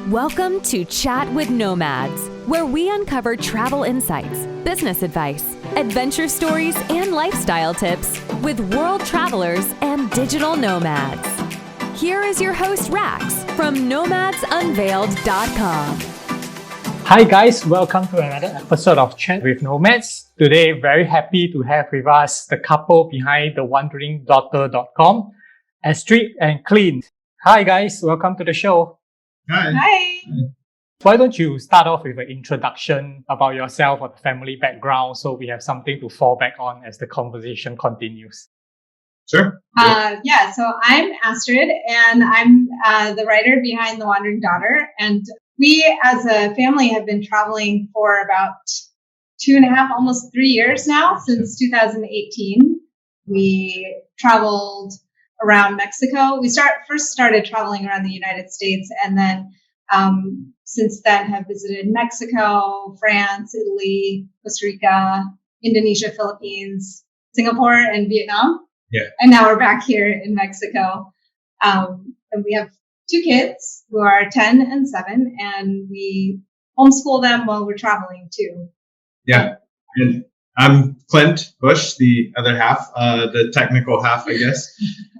Welcome to Chat with Nomads, where we uncover travel insights, business advice, adventure stories, and lifestyle tips with world travelers and digital nomads. Here is your host, Rax, from nomadsunveiled.com. Hi guys, welcome to another episode of Chat with Nomads. Today, very happy to have with us the couple behind the wanderingdaughter.com, Astrid and Clint. Hi guys, welcome to the show. Hi. Hi. Why don't you start off with an introduction about yourself or the family background so we have something to fall back on as the conversation continues. Sure. So I'm Astrid, and I'm the writer behind The Wandering Daughter. And we, as a family, have been traveling for about 2.5, almost 3 years now, since 2018. We traveled around Mexico. We first started traveling around the United States, and then since then have visited Mexico, France, Italy, Costa Rica, Indonesia, Philippines, Singapore, and Vietnam. Yeah. And now we're back here in Mexico. And we have 2 kids who are 10 and 7, and we homeschool them while we're traveling too. Yeah. And I'm Clint Bush, the other half, the technical half, I guess.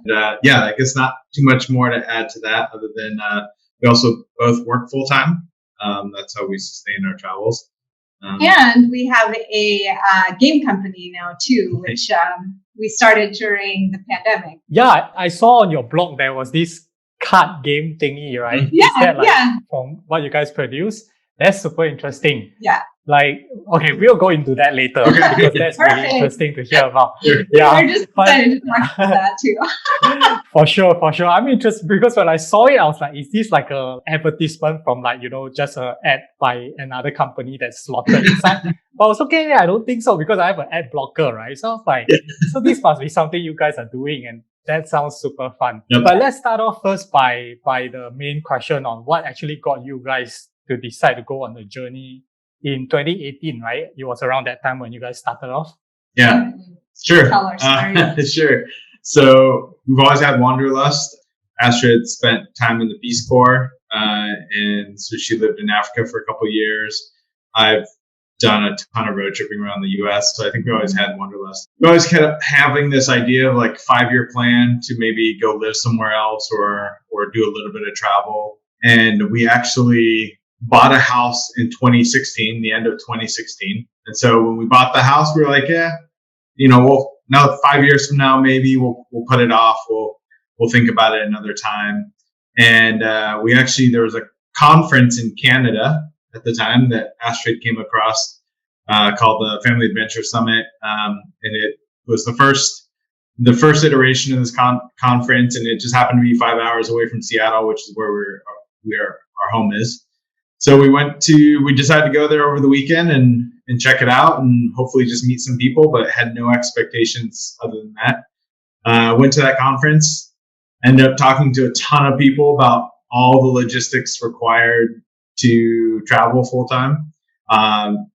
I guess not too much more to add to that other than we also both work full time. That's how we sustain our travels. And we have a game company now too, which we started during the pandemic. Yeah, I saw on your blog there was this card game thingy, right? Yeah, Is that yeah. From what you guys produce? That's super interesting. Yeah. Okay, we'll go into that later because that's really interesting to hear about. Yeah, we're just excited to talk about that too. For sure. I'm interested because when I saw it, I was like, is this like a advertisement from just an ad by another company that's slotted inside? But I was okay, I don't think so because I have an ad blocker, right? So I was like, so this must be something you guys are doing, and that sounds super fun. Yep. But let's start off first by the main question on what actually got you guys to decide to go on the journey in 2018, right? It was around that time when you guys started off. Yeah, sure. Tell our story. Sure. So we've always had wanderlust. Astrid spent time in the Peace Corps, and so she lived in Africa for a couple of years. I've done a ton of road tripping around the U.S., so I think we always had wanderlust. We always kept having this idea of like 5-year plan to maybe go live somewhere else or do a little bit of travel. And we actually bought a house in 2016, the end of 2016. And so when we bought the house, we were like, now 5 years from now, maybe we'll put it off. We'll think about it another time. And there was a conference in Canada at the time that Astrid came across called the Family Adventure Summit. And it was the first iteration of this conference. And it just happened to be 5 hours away from Seattle, which is where our home is. So we decided to go there over the weekend and check it out and hopefully just meet some people, but had no expectations other than that. Went to that conference, ended up talking to a ton of people about all the logistics required to travel full time.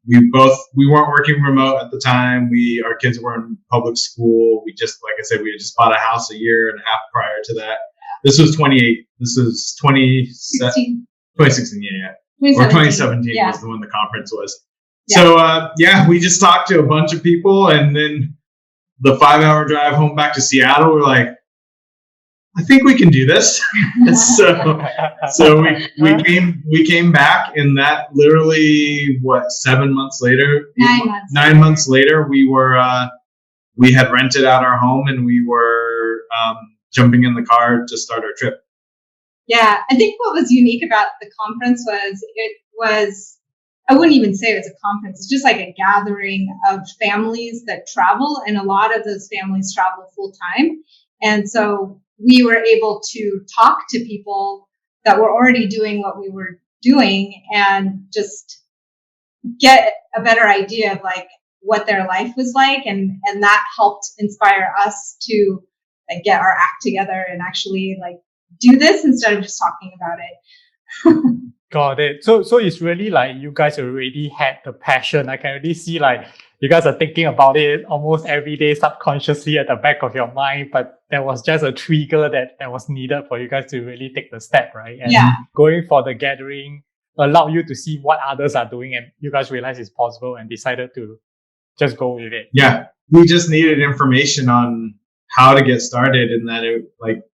We weren't working remote at the time. Our kids were in public school. We had just bought a house a year and a half prior to that. This was 2016, yeah. Or 2017 was the one the conference was. Yeah. So, we just talked to a bunch of people, and then the 5-hour drive home back to Seattle, we're like, I think we can do this. so we came back, and that literally 7 months later, 9 months later, we had rented out our home, and we were jumping in the car to start our trip. Yeah, I think what was unique about the conference was I wouldn't even say it was a conference. It's just like a gathering of families that travel, and a lot of those families travel full time. And so we were able to talk to people that were already doing what we were doing and just get a better idea of like what their life was like. And that helped inspire us to get our act together and actually do this instead of just talking about it. Got it. So it's really like you guys already had the passion. I can already see you guys are thinking about it almost every day subconsciously at the back of your mind, but there was just a trigger that was needed for you guys to really take the step, right? And going for the gathering allowed you to see what others are doing, and you guys realized it's possible and decided to just go with it. Yeah, we just needed information on how to get started, and that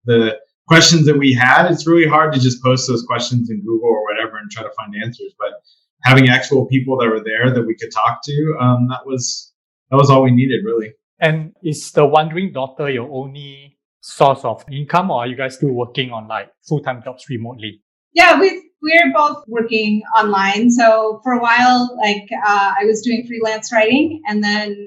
the questions that we had, it's really hard to just post those questions in Google or whatever and try to find answers, but having actual people that were there that we could talk to, that was all we needed, really. And is the wandering daughter your only source of income, or are you guys still working on like full-time jobs remotely? Yeah, we're both working online. So for a while, I was doing freelance writing, and then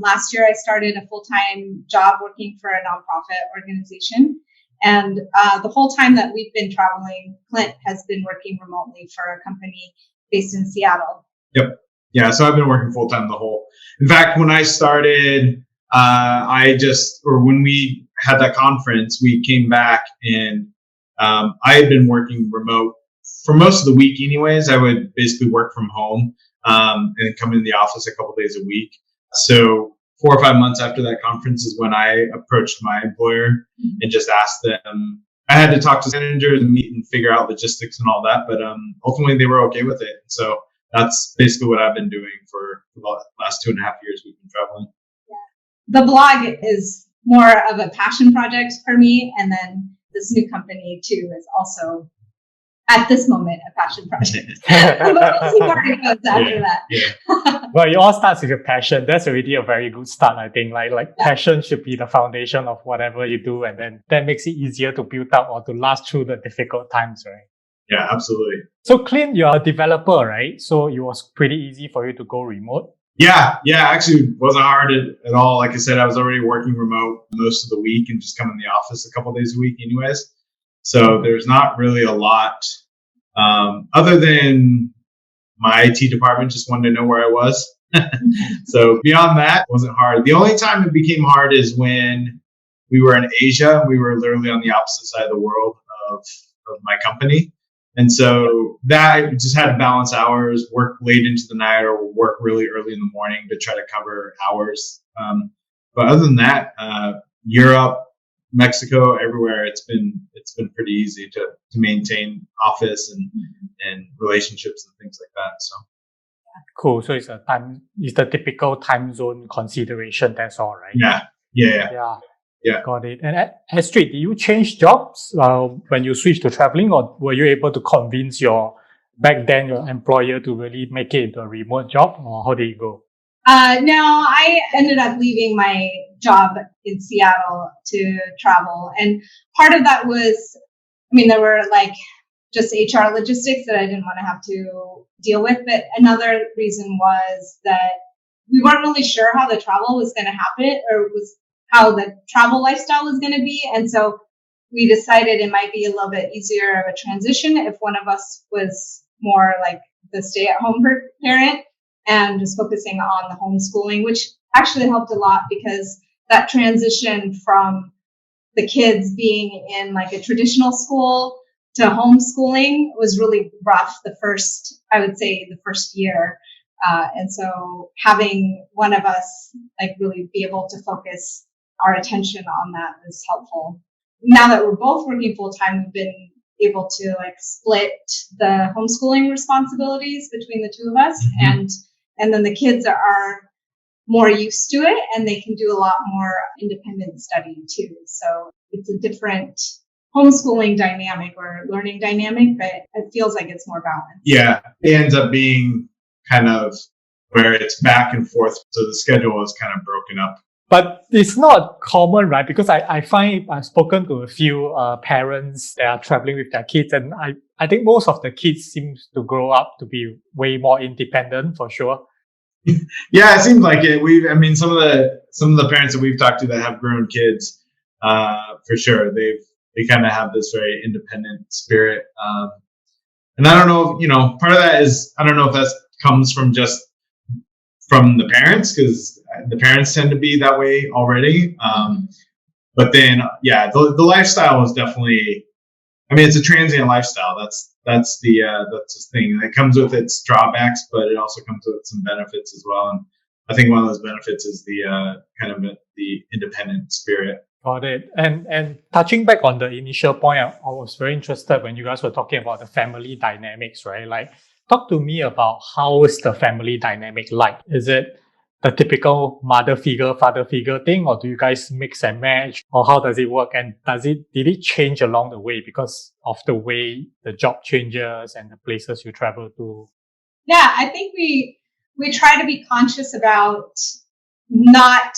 last year I started a full-time job working for a nonprofit organization. And the whole time that we've been traveling, Clint has been working remotely for a company based in Seattle. Yep. Yeah. So I've been working full time the whole. In fact, when I started, when we had that conference, we came back and I had been working remote for most of the week. Anyways, I would basically work from home and come into the office a couple days a week. So 4 or 5 months after that conference is when I approached my employer and just asked them. I had to talk to managers and meet and figure out logistics and all that, but ultimately they were okay with it. So that's basically what I've been doing for the last 2.5 years we've been traveling. Yeah. The blog is more of a passion project for me, and then this new company too is also at this moment a passion project. But we'll see where it goes after that. Yeah. Well, it all starts with your passion. That's already a very good start, I think. Like passion should be the foundation of whatever you do, and then that makes it easier to build up or to last through the difficult times, right? Yeah, absolutely. So Clint, you're a developer, right? So it was pretty easy for you to go remote. Yeah, actually wasn't hard at all. Like I said, I was already working remote most of the week and just come in the office a couple of days a week anyways. So there's not really a lot other than my IT department just wanted to know where I was. So beyond that, it wasn't hard. The only time it became hard is when we were in Asia. We were literally on the opposite side of the world of my company. And so that I just had to balance hours, work late into the night or work really early in the morning to try to cover hours. But other than that, Europe, Mexico, everywhere, it's been pretty easy to maintain office and relationships and things like that. So cool. So it's the typical time zone consideration. That's all, right? Yeah. Got it. And Astrid, did you change jobs when you switched to traveling, or were you able to convince your employer to really make it into a remote job, or how did it go? No, I ended up leaving my job in Seattle to travel. And part of that was, there were just HR logistics that I didn't want to have to deal with. But another reason was that we weren't really sure how the travel was going to happen, or how the travel lifestyle was going to be. And so we decided it might be a little bit easier of a transition if one of us was more like the stay-at-home parent and just focusing on the homeschooling, which actually helped a lot because that transition from the kids being in a traditional school to homeschooling was really rough the first year. And so having one of us really be able to focus our attention on that is helpful. Now that we're both working full time, we've been able to split the homeschooling responsibilities between the two of us, and then the kids are more used to it and they can do a lot more independent study too. So it's a different homeschooling dynamic or learning dynamic, but it feels like it's more balanced. Yeah, it ends up being kind of where it's back and forth. So the schedule is kind of broken up. But it's not common, right? Because I find I've spoken to a few parents that are traveling with their kids, and I think most of the kids seem to grow up to be way more independent for sure. Yeah, it seems like it. Some of the parents that we've talked to that have grown kids, for sure, they kind of have this very independent spirit. And I don't know, part of that is, I don't know if that comes from the parents, because the parents tend to be that way already. But then, the lifestyle is definitely, it's a transient lifestyle. That's the thing. It comes with its drawbacks, but it also comes with some benefits as well. And I think one of those benefits is the kind of the independent spirit. Got it. And touching back on the initial point, I was very interested when you guys were talking about the family dynamics, right? Like, talk to me about how is the family dynamic like? Is it the typical mother figure, father figure thing, or do you guys mix and match, or how does it work? And did it change along the way because of the way the job changes and the places you travel to? Yeah, I think we try to be conscious about not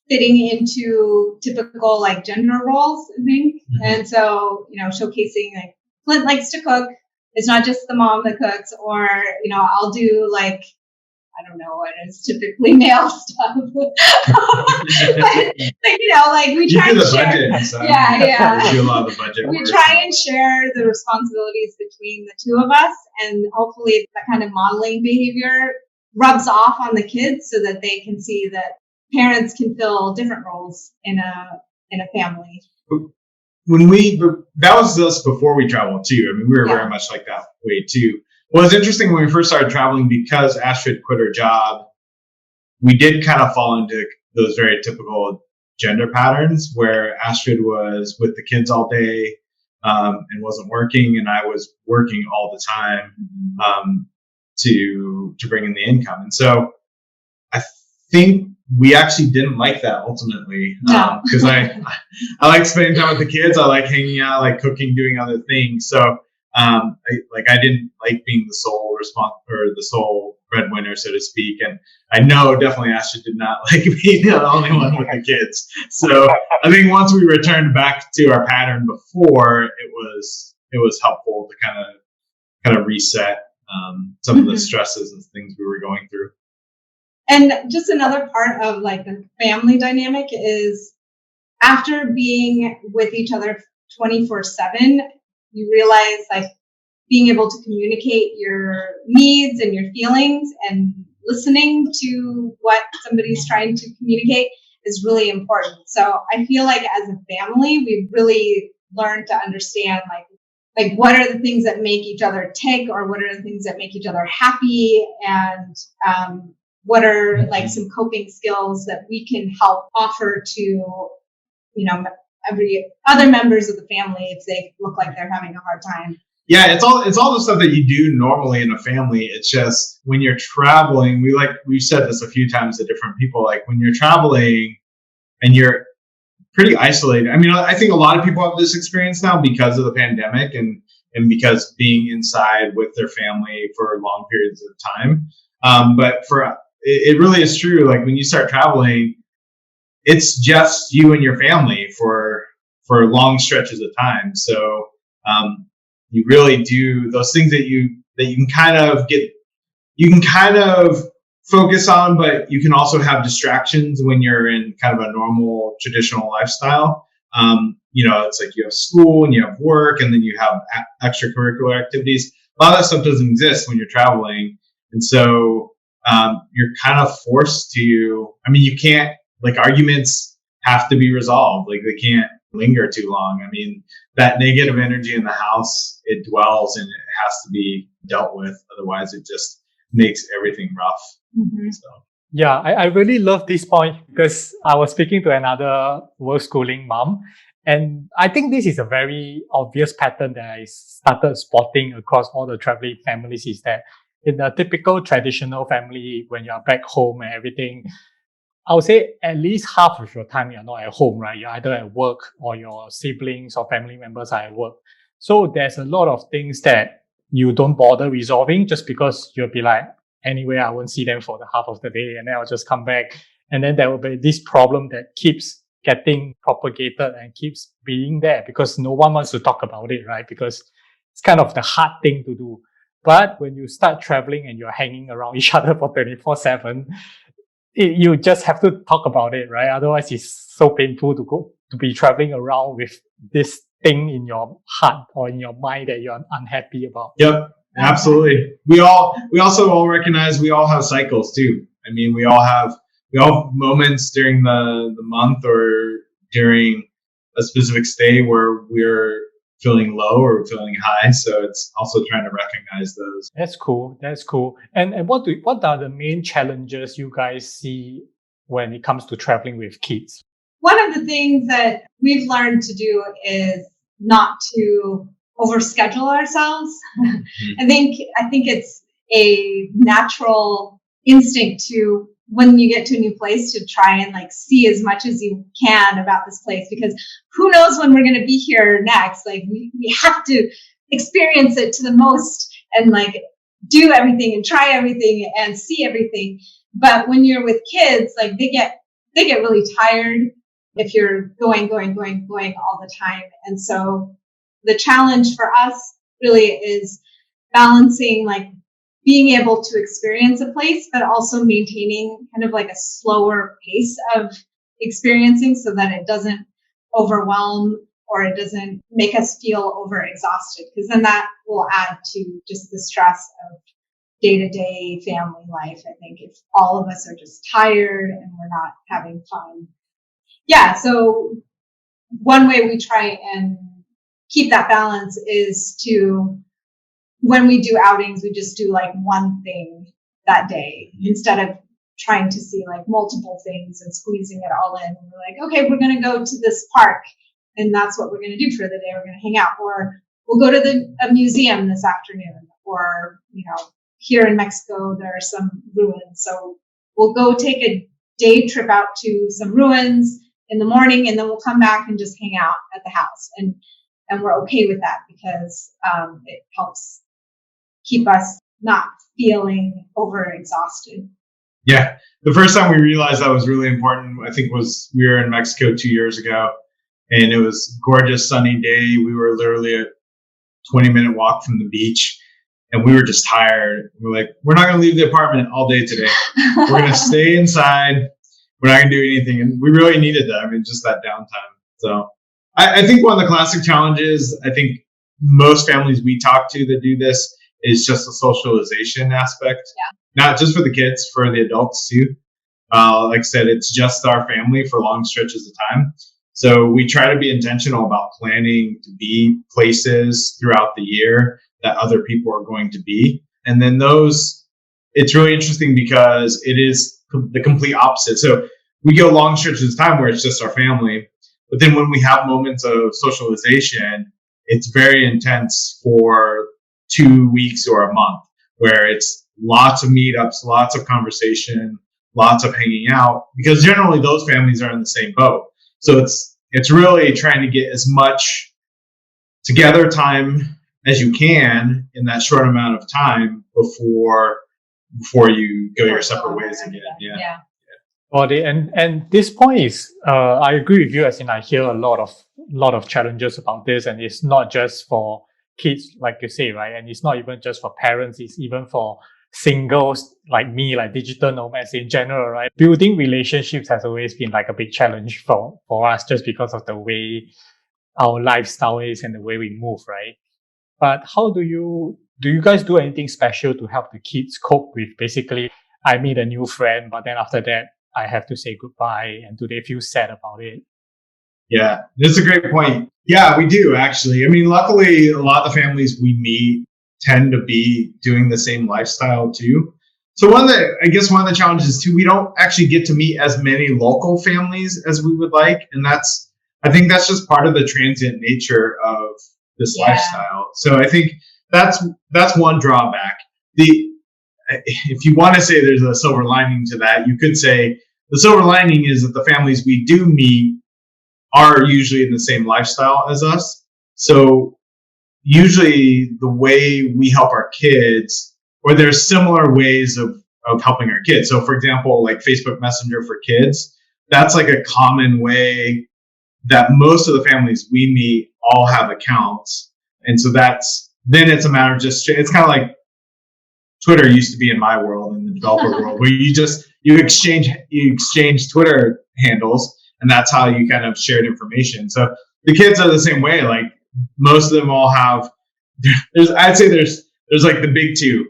fitting into typical like gender roles, I think. Mm-hmm. And so, showcasing like Clint likes to cook. It's not just the mom that cooks, or, I'll do like, I don't know what is typically male stuff. But, like we try to share. Budget, so yeah. We do a lot of the budget. We try and share the responsibilities between the two of us, and hopefully that kind of modeling behavior rubs off on the kids so that they can see that parents can fill different roles in a family. That was us before we traveled too. I mean, we were very much like that way too. Well, it's interesting when we first started traveling, because Astrid quit her job, we did kind of fall into those very typical gender patterns where Astrid was with the kids all day and wasn't working, and I was working all the time to bring in the income. And so I think we actually didn't like that ultimately, because I like spending time with the kids. I like hanging out, like cooking, doing other things. So I didn't like being the sole the sole breadwinner, so to speak. And I know definitely Astrid did not like being the only one with the kids. So I think once we returned back to our pattern before, it was helpful to kind of reset some of the stresses and things we were going through. And just another part of like the family dynamic is after being with each other 24/7, you realize like being able to communicate your needs and your feelings and listening to what somebody's trying to communicate is really important. So I feel like as a family, we've really learned to understand like what are the things that make each other tick, or what are the things that make each other happy, and what are like some coping skills that we can help offer to, every other members of the family if they look like they're having a hard time. Yeah, it's all the stuff that you do normally in a family. It's just when you're traveling, we've said this a few times to different people, like when you're traveling and you're pretty isolated. I mean, I think a lot of people have this experience now because of the pandemic and because being inside with their family for long periods of time. But it really is true. Like when you start traveling, it's just you and your family for long stretches of time. So you really do those things that you can kind of focus on, but you can also have distractions when you're in kind of a normal traditional lifestyle. It's like you have school and you have work, and then you have extracurricular activities. A lot of that stuff doesn't exist when you're traveling, and so you're kind of forced to. I mean, you can't. Like arguments have to be resolved. Like they can't linger too long. I mean, that negative energy in the house, it dwells and it has to be dealt with. Otherwise, it just makes everything rough. Mm-hmm. So. Yeah, I really love this point because I was speaking to another Worldschooling mom, and I think this is a very obvious pattern that I started spotting across all the traveling families is that in a typical traditional family, when you're back home and everything, I would say at least half of your time you're not at home, right? You're either at work or your siblings or family members are at work. So there's a lot of things that you don't bother resolving just because you'll be like, anyway, I won't see them for the half of the day and then I'll just come back. And then there will be this problem that keeps getting propagated and keeps being there because no one wants to talk about it, right? Because it's kind of the hard thing to do. But when you start traveling and you're hanging around each other for 24/7, you just have to talk about it, right? Otherwise, it's so painful to be traveling around with this thing in your heart or in your mind that you're unhappy about. Yep, absolutely. We also all recognize we all have cycles too. I mean, we all have moments during the month or during a specific stay where we're feeling low or feeling high. So it's also trying to recognize those. That's cool. That's cool. And what are the main challenges you guys see when it comes to traveling with kids? One of the things that we've learned to do is not to overschedule ourselves. I think it's a natural instinct to, when you get to a new place, to try and like see as much as you can about this place, because who knows when we're going to be here next. Like we have to experience it to the most and like do everything and try everything and see everything. But when you're with kids, like they get really tired if you're going all the time. And so the challenge for us really is balancing like being able to experience a place, but also maintaining kind of like a slower pace of experiencing so that it doesn't overwhelm or it doesn't make us feel overexhausted, because then that will add to just the stress of day-to-day family life. I think if all of us are just tired and we're not having fun. Yeah, so one way we try and keep that balance is to, when we do outings, we just do like one thing that day instead of trying to see like multiple things and squeezing it all in. We're like, okay, we're going to go to this park and that's what we're going to do for the day. We're going to hang out, or we'll go to a museum this afternoon, or, you know, here in Mexico, there are some ruins. So we'll go take a day trip out to some ruins in the morning, and then we'll come back and just hang out at the house. And we're okay with that because it helps keep us not feeling overexhausted. Yeah. The first time we realized that was really important, I think, was we were in Mexico 2 years ago, and it was a gorgeous sunny day. We were literally a 20-minute walk from the beach, and we were just tired. We're like, we're not going to leave the apartment all day today. We're going to stay inside. We're not going to do anything. And we really needed that. I mean, just that downtime. So I think one of the classic challenges, I think most families we talk to that do this, is just the socialization aspect. Yeah. Not just for the kids, for the adults too. Like I said, it's just our family for long stretches of time. So we try to be intentional about planning to be places throughout the year that other people are going to be. And then it's really interesting because it is the complete opposite. So we go long stretches of time where it's just our family. But then when we have moments of socialization, it's very intense for 2 weeks or a month, where it's lots of meetups, lots of conversation, lots of hanging out, because generally those families are in the same boat. So it's really trying to get as much together time as you can in that short amount of time before you go your separate ways again. Yeah. Well, and this point is, I agree with you. As in, I hear a lot of challenges about this, and it's not just for kids, like you say, right? And it's not even just for parents. It's even for singles like me, like digital nomads in general, right? Building relationships has always been like a big challenge for us, just because of the way our lifestyle is and the way we move, right? But how do you guys do anything special to help the kids cope with, basically, I meet a new friend, but then after that, I have to say goodbye, and do they feel sad about it? Yeah, that's a great point. Yeah, we do actually. I mean, luckily, a lot of the families we meet tend to be doing the same lifestyle too. So one of the challenges too, we don't actually get to meet as many local families as we would like. And I think that's just part of the transient nature of this lifestyle. So I think that's one drawback. If you want to say there's a silver lining to that, you could say the silver lining is that the families we do meet are usually in the same lifestyle as us. So usually the way we help our kids, or there's similar ways of helping our kids. So for example, like Facebook Messenger for kids, that's like a common way that most of the families we meet all have accounts. And so then it's a matter of it's kind of like Twitter used to be in my world, in the developer world, where you exchange Twitter handles, and that's how you kind of shared information. So the kids are the same way. Like most of them all have, I'd say there's like the big two: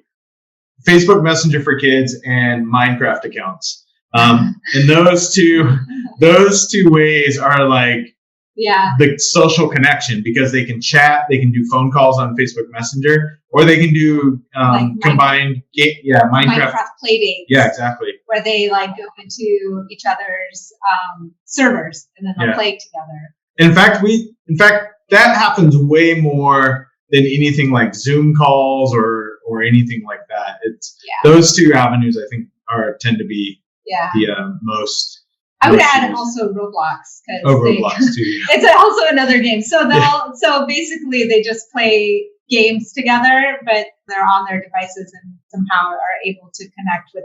Facebook Messenger for kids and Minecraft accounts. And those two ways are like Yeah. the social connection, because they can chat, they can do phone calls on Facebook Messenger, or they can do combined Minecraft play dates. Yeah, exactly. Where they like go into each other's servers and then they'll play together. In fact, that happens way more than anything like Zoom calls or anything like that. It's those two avenues I think tend to be the most. I would add also Roblox. Roblox too. It's also another game. So so basically they just play games together, but they're on their devices and somehow are able to connect with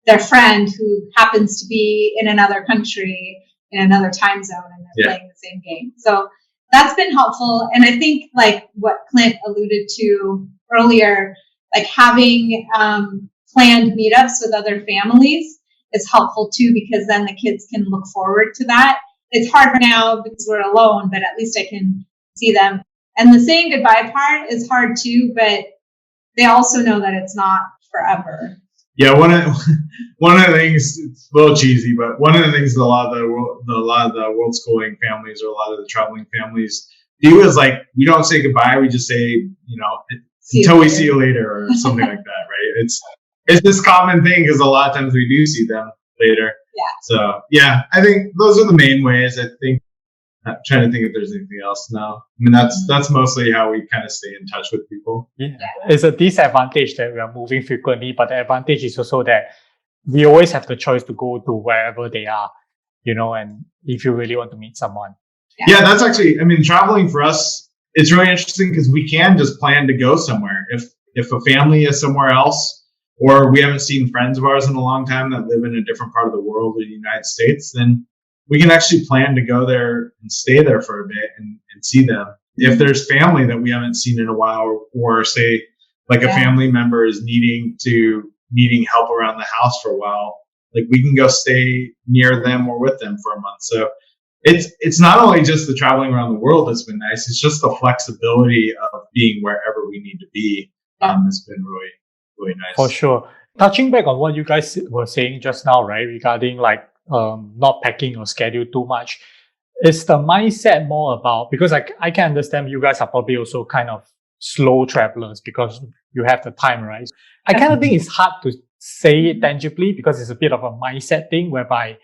their friend who happens to be in another country, in another time zone, and they're playing the same game. So that's been helpful. And I think like what Clint alluded to earlier, like having planned meetups with other families is helpful too, because then the kids can look forward to that. It's hard now because we're alone, but at least I can see them. And the saying goodbye part is hard too, but they also know that it's not forever. Yeah, one of the things, it's a little cheesy, but one of the things that a lot of the Worldschooling families or a lot of the traveling families do is like, we don't say goodbye, we just say, until we see you later or something like that, right? It's this common thing because a lot of times we do see them later. Yeah. So yeah, I think those are the main ways. I think I'm trying to think if there's anything else now. I mean, that's mostly how we kind of stay in touch with people. Yeah. It's a disadvantage that we are moving frequently, but the advantage is also that we always have the choice to go to wherever they are, and if you really want to meet someone. Yeah, that's actually, I mean, traveling for us, it's really interesting because we can just plan to go somewhere. If a family is somewhere else, or we haven't seen friends of ours in a long time that live in a different part of the world in the United States, then we can actually plan to go there and stay there for a bit and see them. If there's family that we haven't seen in a while, or say like a family member is needing help around the house for a while, like we can go stay near them or with them for a month. So it's not only just the traveling around the world that's been nice, it's just the flexibility of being wherever we need to be has been really, really nice. For sure. Touching back on what you guys were saying just now, right, regarding like not packing your schedule too much, is the mindset more about, because I can understand you guys are probably also kind of slow travelers because you have the time, right? I kind of think it's hard to say it tangibly because it's a bit of a mindset thing whereby,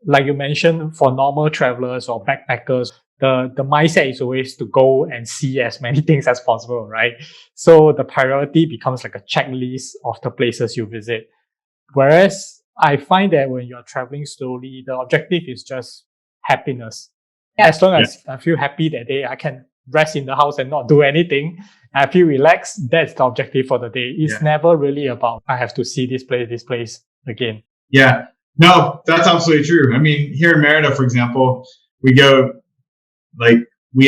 like you mentioned, for normal travelers or backpackers, the mindset is always to go and see as many things as possible, right? So the priority becomes like a checklist of the places you visit. Whereas I find that when you're traveling slowly, the objective is just happiness. Yeah. As long as I feel happy that day, I can rest in the house and not do anything. I feel relaxed. That's the objective for the day. It's never really about, I have to see this place again. Yeah. No, that's absolutely true. I mean, here in Merida, for example, we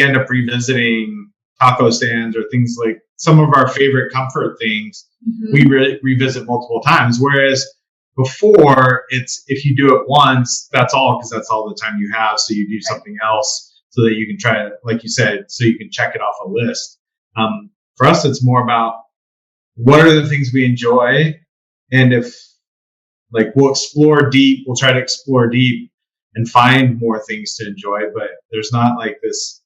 end up revisiting taco stands or things like some of our favorite comfort things. Mm-hmm. We revisit multiple times. Whereas before, it's if you do it once, that's all, because that's all the time you have. So you do something else so that you can try to, like you said, so you can check it off a list. For us, it's more about what are the things we enjoy, and we'll try to explore deep and find more things to enjoy, but there's not like this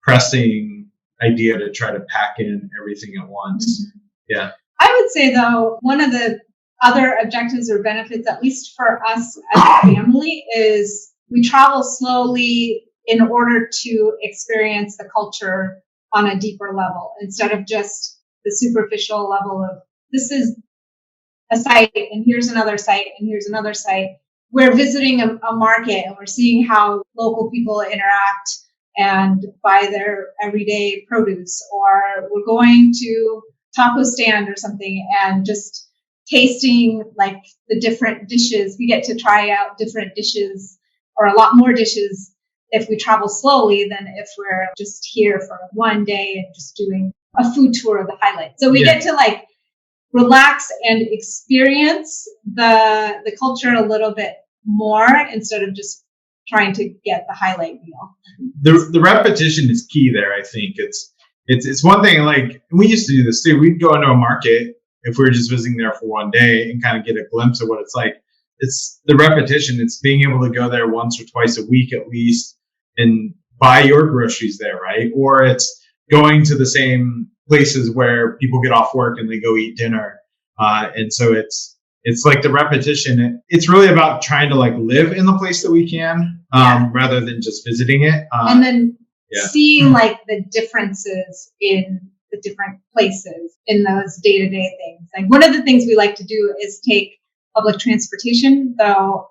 pressing idea to try to pack in everything at once. Mm-hmm. Yeah. I would say though, one of the other objectives or benefits, at least for us as a family, is we travel slowly in order to experience the culture on a deeper level instead of just the superficial level of this is a site and here's another site and here's another site. We're visiting a market and we're seeing how local people interact and buy their everyday produce, or we're going to taco stand or something and just tasting like the different dishes. We get to try out different dishes or a lot more dishes if we travel slowly than if we're just here for one day and just doing a food tour of the highlights. So we get to relax and experience the culture a little bit more instead of just trying to get the highlight reel. The repetition is key there. I think it's one thing, like we used to do this too. We'd go into a market if we were just visiting there for one day and kind of get a glimpse of what it's like. It's the repetition. It's being able to go there once or twice a week at least and buy your groceries there, right? Or it's going to the same places where people get off work and they go eat dinner. And so it's like the repetition. It's really about trying to like live in the place that we can, rather than just visiting it. And then seeing like the differences in the different places in those day-to-day things. Like one of the things we like to do is take public transportation, though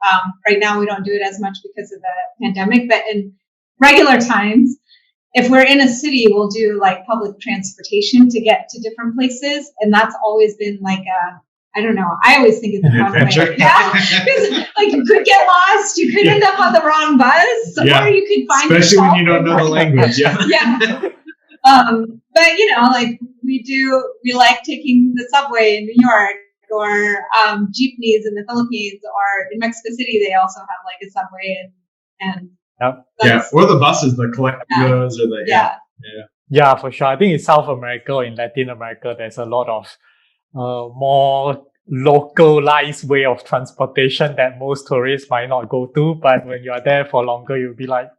right now we don't do it as much because of the pandemic, but in regular times, if we're in a city, we'll do like public transportation to get to different places. And that's always been like I don't know. I always think it's a fun way. Yeah. Because like you could get lost, you could end up on the wrong bus, or you could find especially when you don't know the language. Yeah. But you know, like we like taking the subway in New York or jeepneys in the Philippines, or in Mexico City, they also have like a subway and or the buses that collect those or the Yeah, for sure. I think in South America or in Latin America, there's a lot of more localized way of transportation that most tourists might not go to. But when you are there for longer, you'll be like,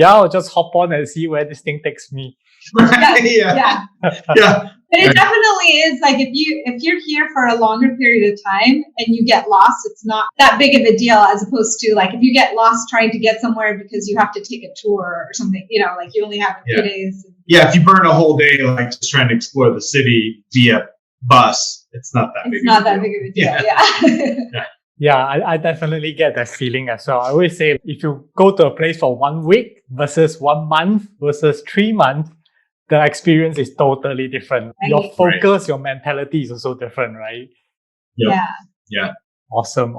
I'll just hop on and see where this thing takes me. Yeah. But it definitely is like if you're here for a longer period of time and you get lost, it's not that big of a deal as opposed to like if you get lost trying to get somewhere because you have to take a tour or something, you know, like you only have a few days. Yeah, if you burn a whole day like just trying to explore the city via bus, it's not that big of a deal. Yeah, I definitely get that feeling as well. I always say if you go to a place for 1 week versus 1 month versus 3 months, the experience is totally different. Right. Your focus, your mentality is also different, right? Yeah. Awesome.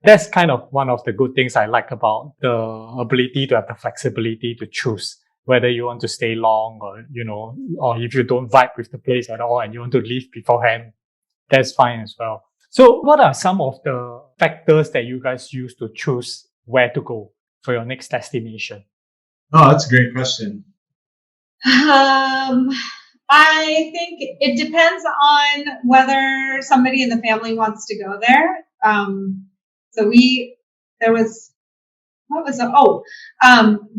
That's kind of one of the good things I like about the ability to have the flexibility to choose whether you want to stay long or, you know, or if you don't vibe with the place at all and you want to leave beforehand, that's fine as well. So what are some of the factors that you guys use to choose where to go for your next destination? Oh, that's a great question. I think it depends on whether somebody in the family wants to go there.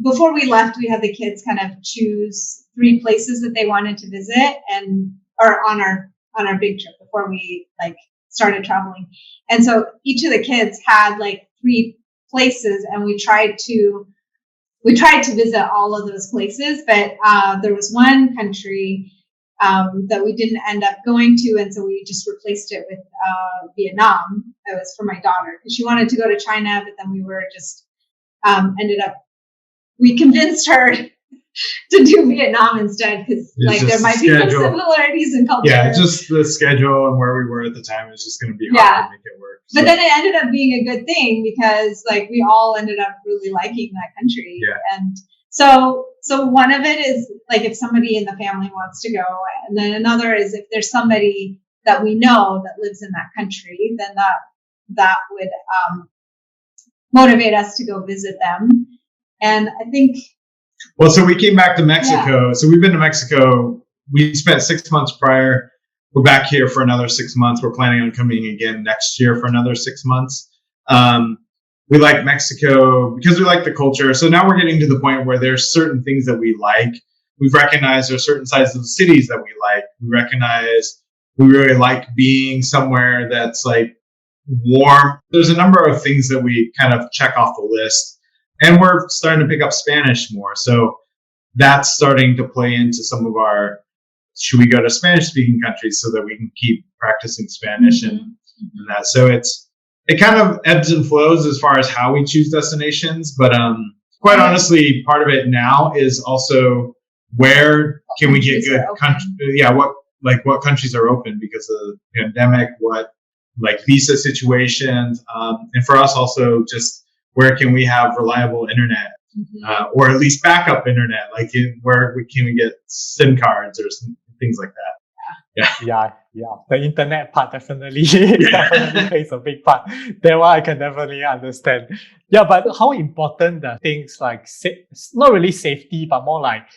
Before we left, we had the kids kind of choose 3 places that they wanted to visit or on our big trip before we like started traveling. And so each of the kids had like 3 places and we tried to visit all of those places, but there was one country that we didn't end up going to, and so we just replaced it with Vietnam. It was for my daughter because she wanted to go to China, but then we were just we convinced her to do Vietnam instead because like there might be some similarities in culture. Yeah, just the schedule and where we were at the time is just going to be hard to make it work. But then it ended up being a good thing because like we all ended up really liking that country. Yeah. And so one of it is like if somebody in the family wants to go, and then another is if there's somebody that we know that lives in that country, then that would motivate us to go visit them. And I think so we came back to Mexico. Yeah. So we've been to Mexico. We spent 6 months prior. We're back here for another 6 months. We're planning on coming again next year for another 6 months. We like Mexico because we like the culture. So now we're getting to the point where there's certain things that we like. We've recognized there's certain sides of the cities that we like. We recognize we really like being somewhere that's like warm. There's a number of things that we kind of check off the list. And we're starting to pick up Spanish more. So that's starting to play into some of our, should we go to Spanish speaking countries so that we can keep practicing Spanish and that. So it kind of ebbs and flows as far as how we choose destinations. But quite honestly, part of it now is also where can we get good country? Yeah. What countries are open because of the pandemic, what like visa situations. And for us also just, where can we have reliable internet, or at least backup internet? Like where can we get SIM cards or things like that? Yeah. The internet part definitely plays a big part. That one I can definitely understand. Yeah, but how important the things like not really safety, but more like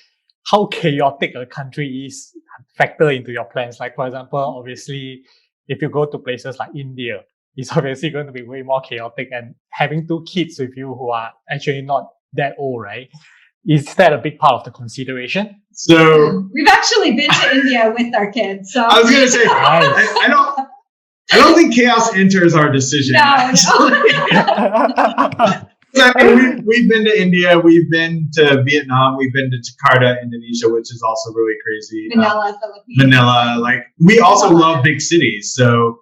how chaotic a country is factor into your plans. Like for example, obviously, if you go to places like India, it's obviously going to be way more chaotic, and having 2 kids with you who are actually not that old, right? Is that a big part of the consideration? So we've actually been to India with our kids. So I was going to say, I don't think chaos enters our decision. No. I mean, we've been to India, we've been to Vietnam, we've been to Jakarta, Indonesia, which is also really crazy. Manila, Philippines. Manila, like we also love big cities. So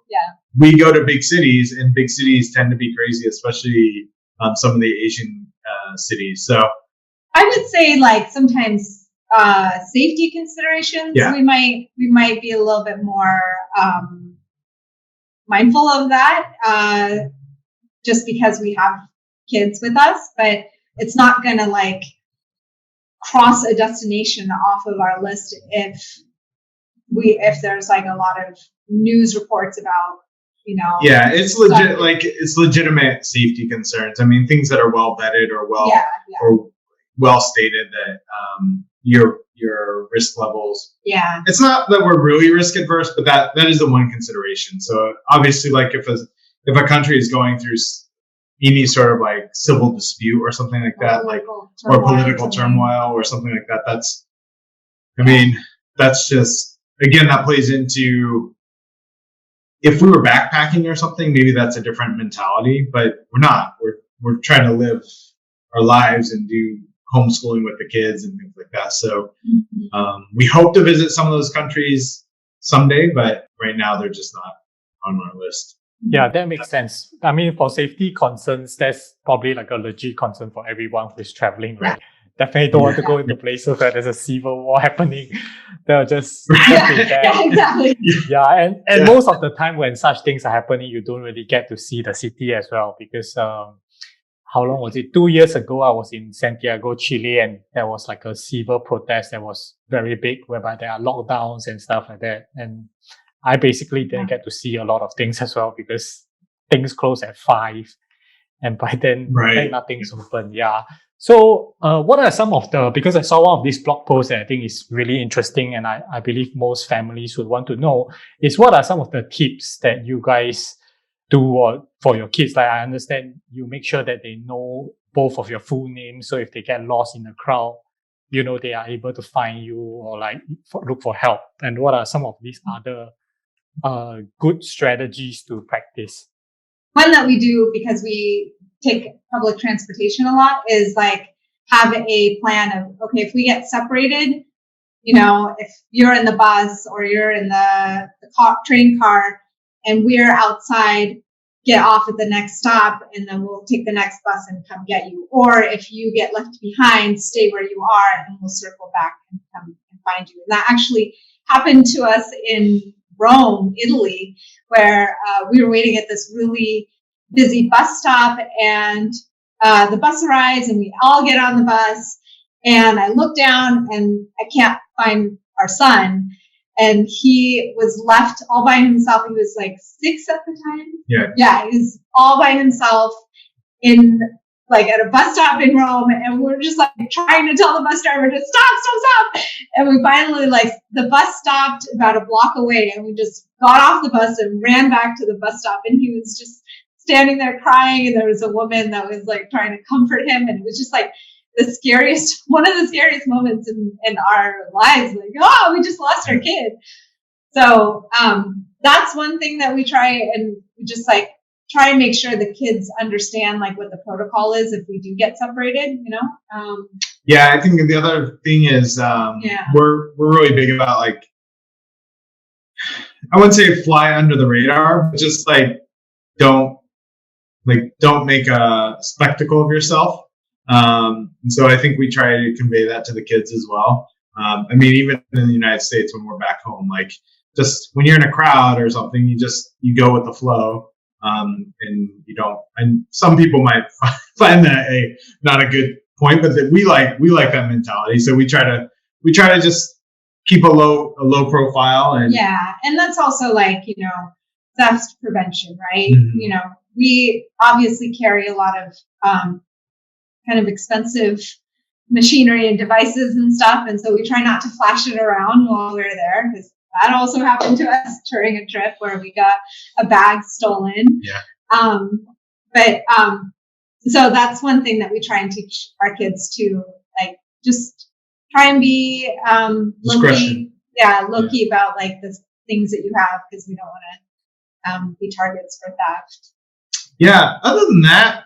we go to big cities, and big cities tend to be crazy, especially some of the Asian cities. So I would say like sometimes safety considerations. Yeah. We might be a little bit more mindful of that just because we have kids with us, but it's not going to like cross a destination off of our list if there's like a lot of news reports about, you know. Yeah, it's legit. Like it's legitimate safety concerns. I mean, things that are well vetted or or well stated that your risk levels. Yeah. It's not that we're really risk adverse, but that is the one consideration. So obviously, like if a country is going through any sort of like civil dispute or something like that, or political turmoil or something like that, that's just, again, that plays into, if we were backpacking or something, maybe that's a different mentality, but we're not. We're trying to live our lives and do homeschooling with the kids and things like that. So we hope to visit some of those countries someday, but right now they're just not on our list. Yeah, that makes sense. I mean, for safety concerns, that's probably like a legit concern for everyone who's traveling, right? Definitely don't want to go into places where there's a civil war happening. They'll just exactly. Yeah, and most of the time when such things are happening, you don't really get to see the city as well, because how long was it? 2 years ago, I was in Santiago, Chile, and there was like a civil protest that was very big, whereby there are lockdowns and stuff like that. And I basically didn't get to see a lot of things as well, because things close at 5, and by then nothing's open. Yeah. So what are some of because I saw one of these blog posts that I think is really interesting, and I believe most families would want to know, is what are some of the tips that you guys do for your kids? Like, I understand you make sure that they know both of your full names, so if they get lost in the crowd, you know, they are able to find you or like look for help. And what are some of these other good strategies to practice? One that we do, because we take public transportation a lot, is like have a plan of, okay, if we get separated, you know, if you're in the bus or you're in the train car and we're outside, get off at the next stop and then we'll take the next bus and come get you. Or if you get left behind, stay where you are and we'll circle back and come and find you. And that actually happened to us in Rome, Italy, where we were waiting at this really busy bus stop, and the bus arrives and we all get on the bus, and I look down and I can't find our son, and he was left all by himself. He was like 6 at the time. Yeah, he was all by himself in like at a bus stop in Rome, and we're just like trying to tell the bus driver to stop. And we finally, like, the bus stopped about a block away, and we just got off the bus and ran back to the bus stop, and he was just standing there crying, and there was a woman that was like trying to comfort him, and it was just like one of the scariest moments in our lives. Like, oh, we just lost our kid. So that's one thing that we try, and we just like try and make sure the kids understand like what the protocol is if we do get separated, you know? Yeah, I think the other thing is we're really big about, like, I wouldn't say fly under the radar, but just like don't make a spectacle of yourself. And so I think we try to convey that to the kids as well. I mean, even in the United States, when we're back home, like, just when you're in a crowd or something, you go with the flow. And you don't, and some people might find that not a good point, but that we like that mentality. So we try to just keep a low profile. And and that's also like, you know, theft prevention, right? Mm-hmm. You know, we obviously carry a lot of kind of expensive machinery and devices and stuff, and so we try not to flash it around while we're there, because that also happened to us during a trip where we got a bag stolen. So that's one thing that we try and teach our kids to, like, just try and be Discretion. low key about like the things that you have, because we don't want to be targets for theft. Yeah. Other than that,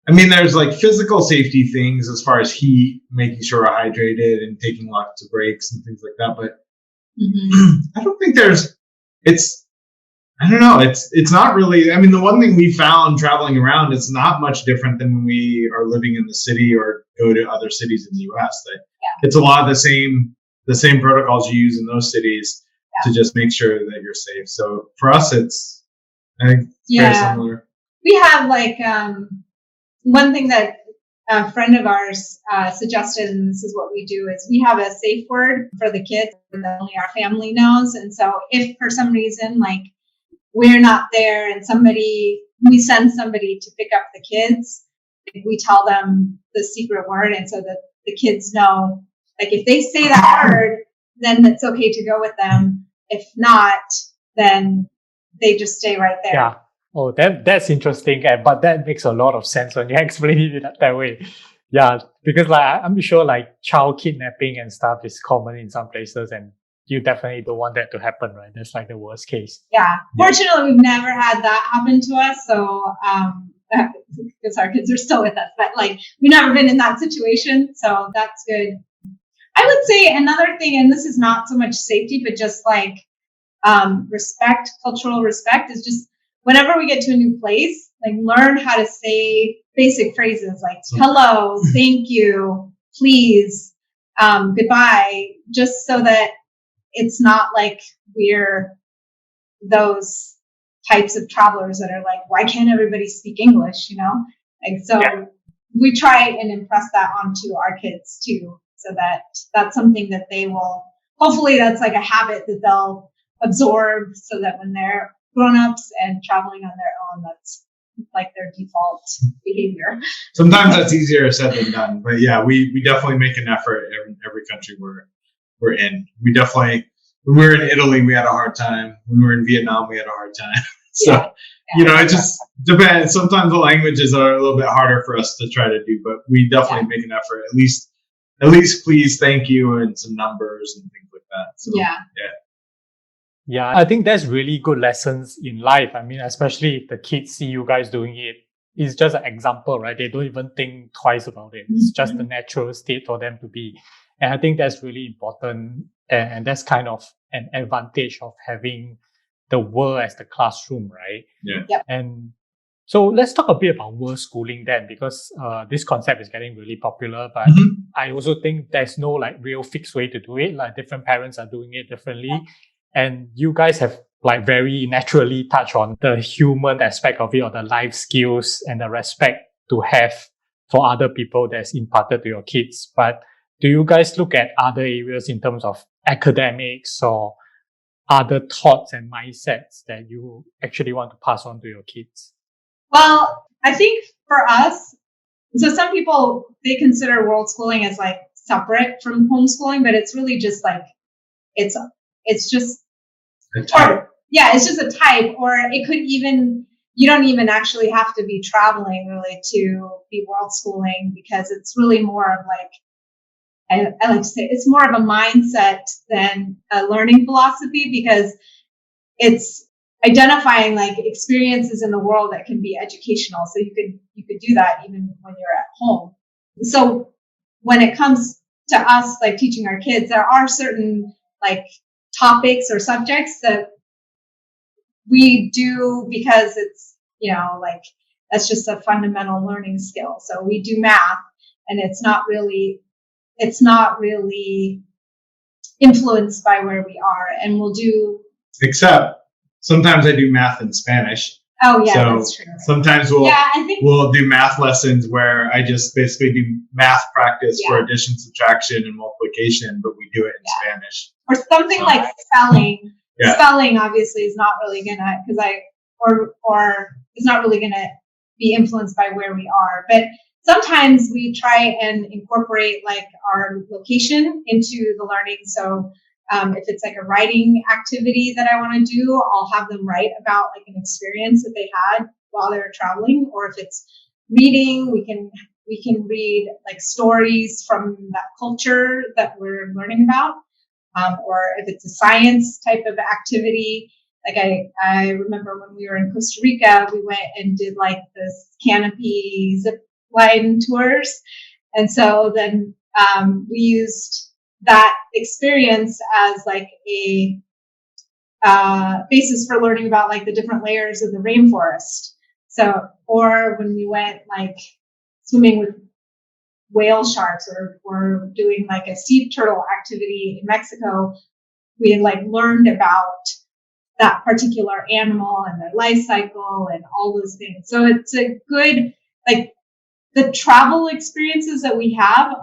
I mean, there's like physical safety things as far as heat, making sure we're hydrated and taking lots of breaks and things like that. But I don't think I don't know. It's not really, I mean, the one thing we found traveling around, it's not much different than when we are living in the city or go to other cities in the US. It's a lot of the same protocols you use in those cities to just make sure that you're safe. So for us, I think very similar. We have like, one thing that a friend of ours suggested, and this is what we do, is we have a safe word for the kids that only our family knows. And so if for some reason, like, we're not there and we send somebody to pick up the kids, we tell them the secret word. And so that the kids know, like, if they say that word, then it's okay to go with them. If not, then they just stay right there. Yeah. Oh, that's interesting, but that makes a lot of sense when you explain it that way. Yeah, because like I'm sure like child kidnapping and stuff is common in some places, and you definitely don't want that to happen, right? That's like the worst case. Yeah. Fortunately, we've never had that happen to us, so because our kids are still with us, but like we've never been in that situation, so that's good. I would say another thing, and this is not so much safety, but just like respect, cultural respect, is just whenever we get to a new place, like learn how to say basic phrases like hello, thank you, please, goodbye, just so that it's not like we're those types of travelers that are like, why can't everybody speak English, you know? Like, so we try and impress that onto our kids too, so that that's something that they will, hopefully that's like a habit that they'll absorb, so that when they're grown-ups and traveling on their own, that's like their default behavior. Sometimes that's easier said than done, but yeah, we definitely make an effort in every country we're in. We definitely, when we were in Italy, we had a hard time. When we were in Vietnam, we had a hard time. So, you know, it just depends. Sometimes the languages are a little bit harder for us to try to do, but we definitely make an effort. At least please, thank you, and some numbers and things like that. So, Yeah, I think that's really good lessons in life. I mean, especially if the kids see you guys doing it, it's just an example, right? They don't even think twice about it. It's just the natural state for them to be. And I think that's really important. And that's kind of an advantage of having the world as the classroom, right? Yeah. Yep. And so let's talk a bit about Worldschooling then, because this concept is getting really popular. But I also think there's no like real fixed way to do it. Like different parents are doing it differently. And you guys have like very naturally touched on the human aspect of it, or the life skills and the respect to have for other people that's imparted to your kids. But do you guys look at other areas in terms of academics or other thoughts and mindsets that you actually want to pass on to your kids? Well, I think for us, so some people, they consider Worldschooling as like separate from homeschooling, but it's really just like, it's just a type. It's just a type, or it could even, you don't even actually have to be traveling really to be Worldschooling, because it's really more of like, I like to say, it's more of a mindset than a learning philosophy, because it's identifying like experiences in the world that can be educational. So you could do that even when you're at home. So when it comes to us, like teaching our kids, there are certain like topics or subjects that we do because it's, you know, like that's just a fundamental learning skill. So we do math, and it's not really influenced by where we are. And we'll do, except sometimes I do math in Spanish. Oh yeah, so that's true. Sometimes we'll do math lessons where I just basically do math practice for addition, subtraction, and multiplication, but we do it in Spanish. Or something like spelling. Spelling obviously is not really gonna, or it's not really gonna be influenced by where we are. But sometimes we try and incorporate like our location into the learning. So if it's like a writing activity that I want to do, I'll have them write about like an experience that they had while they were traveling. Or if it's reading, we can we can read like stories from that culture that we're learning about. Or if it's a science type of activity, like I remember when we were in Costa Rica, we went and did like this canopy zip line tours. And so then we used that experience as like a basis for learning about like the different layers of the rainforest. So, or when we went like swimming with whale sharks or doing like a sea turtle activity in Mexico, we had like learned about that particular animal and their life cycle and all those things. So it's a good, like the travel experiences that we have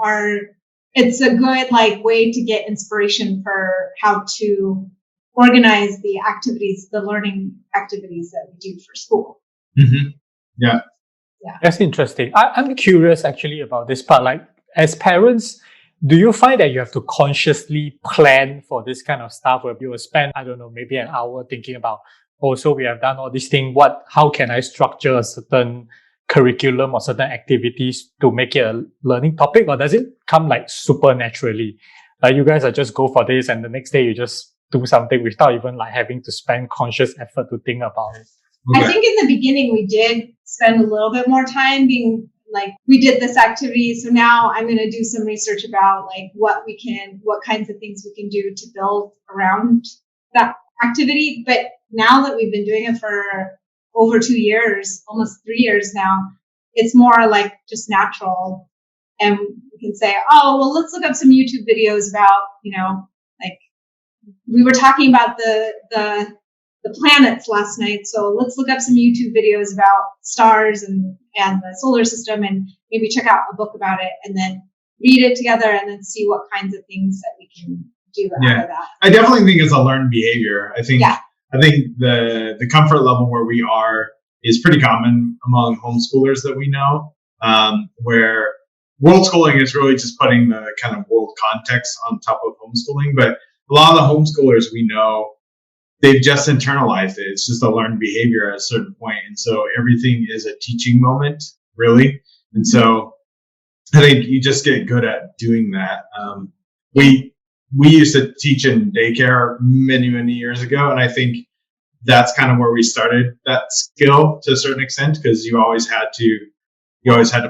it's a good like way to get inspiration for how to organize the activities, the learning activities that we do for school. Mm-hmm. Yeah. That's interesting. I'm curious actually about this part. Like, as parents, do you find that you have to consciously plan for this kind of stuff where you will spend, I don't know, maybe an hour thinking about, so we have done all these things. How can I structure a certain curriculum or certain activities to make it a learning topic? Or does it come like super naturally? Like you guys are just go for this and the next day you just do something without even like having to spend conscious effort to think about it? Okay. I think in the beginning we did spend a little bit more time being like, we did this activity, so now I'm going to do some research about like what kinds of things we can do to build around that activity. But now that we've been doing it for over 2 years, almost 3 years now, it's more like just natural. And we can say, let's look up some YouTube videos about, like we were talking about the planets last night. So let's look up some YouTube videos about stars and the solar system and maybe check out a book about it and then read it together and then see what kinds of things that we can do out of that. I definitely think it's a learned behavior. I think the comfort level where we are is pretty common among homeschoolers that we know, where worldschooling is really just putting the kind of world context on top of homeschooling. But a lot of the homeschoolers we know, they've just internalized it. It's just a learned behavior at a certain point. And so everything is a teaching moment, really. And so I think you just get good at doing that. We used to teach in daycare many, many years ago. And I think that's kind of where we started that skill to a certain extent, because you always had to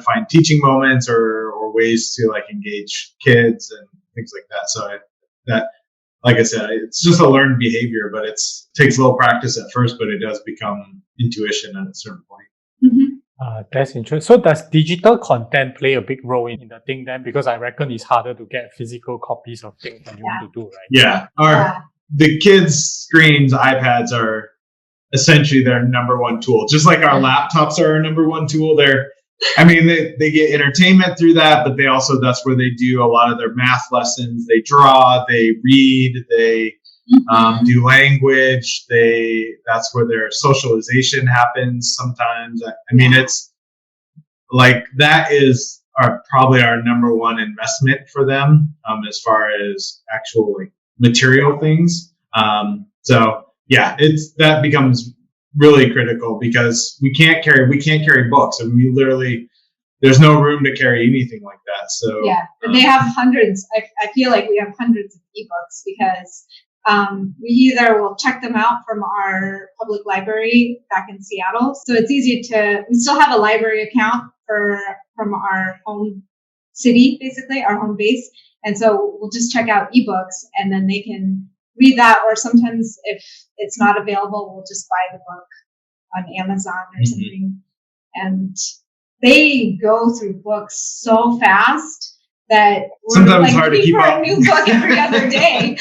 find teaching moments or ways to like engage kids and things like that. So like I said, it's just a learned behavior, but it takes a little practice at first, but it does become intuition at a certain point. Mm-hmm. That's interesting. So does digital content play a big role in the thing then? Because I reckon it's harder to get physical copies of things that you want to do, right? Yeah. The kids' screens, iPads are essentially their number one tool. Just like our laptops are our number one tool. They get entertainment through that, but that's where they do a lot of their math lessons. They draw, they read, they do language. That's where their socialization happens sometimes. It's like that is probably our number one investment for them as far as actual like material things. That becomes really critical because we can't carry books, and we literally there's no room to carry anything like that. So but they have hundreds. I feel like we have hundreds of ebooks because we either will check them out from our public library back in Seattle. So it's easy we still have a library account from our home city, basically our home base. And so we'll just check out ebooks and then they can read that. Or sometimes if it's not available, we'll just buy the book on Amazon or something. And they go through books so fast that we're sometimes it's hard to keep up. A new book every other day.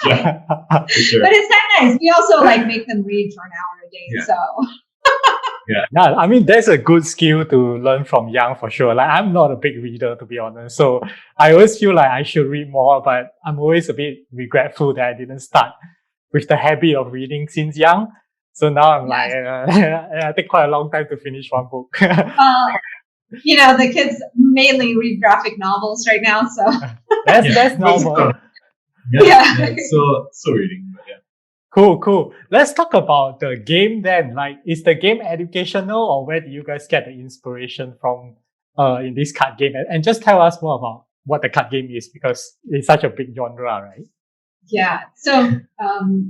Yeah, for sure. But it's kind of nice. We also make them read for an hour a day. Yeah. So that's a good skill to learn from young for sure. Like I'm not a big reader, to be honest. So I always feel like I should read more, but I'm always a bit regretful that I didn't start with the habit of reading since young. So now I'm I take quite a long time to finish one book. The kids mainly read graphic novels right now, so that's normal. Still reading, but yeah. Cool. Let's talk about the game then. Like, is the game educational, or where do you guys get the inspiration from? in this card game, and just tell us more about what the card game is, because it's such a big genre, right? Yeah. So,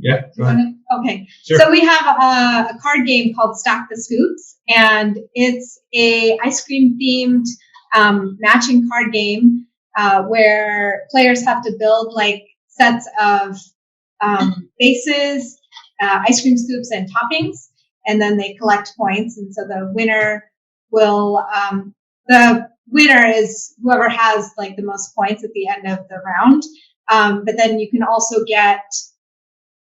Yeah. okay. Sure. So we have a card game called Stack the Scoops, and it's a ice cream themed matching card game where players have to build like sets of bases, ice cream scoops, and toppings, and then they collect points. And so the winner is whoever has like the most points at the end of the round. But then you can also get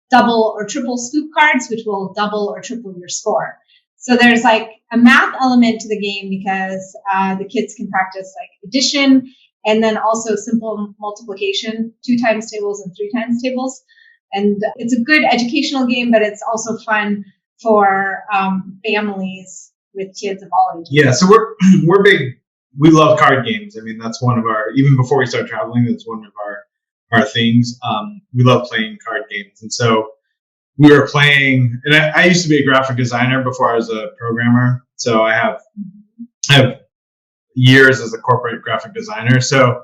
double or triple scoop cards, which will double or triple your score. So there's like a math element to the game because the kids can practice like addition and then also simple multiplication, 2 times tables and 3 times tables. And it's a good educational game, but it's also fun for families with kids of all ages. Yeah, so we're big. We love card games. I mean, that's one of our, even before we start traveling, that's one of our things. We love playing card games. And so we were playing, and I used to be a graphic designer before I was a programmer. So I have years as a corporate graphic designer. So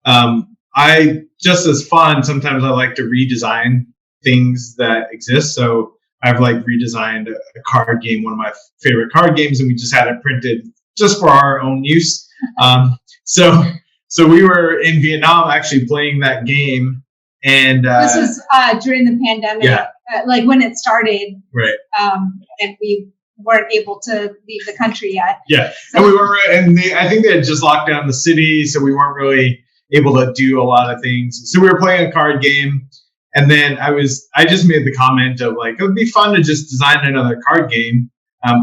I, just as fun, sometimes I like to redesign things that exist. So I've like redesigned a card game, one of my favorite card games, and we just had it printed just for our own use. So we were in Vietnam actually playing that game, and this was during the pandemic, like when it started, right? And we weren't able to leave the country yet. Yeah, so, and we were, and I think they had just locked down the city, so we weren't really able to do a lot of things. So we were playing a card game, and then I just made the comment of like, it would be fun to just design another card game,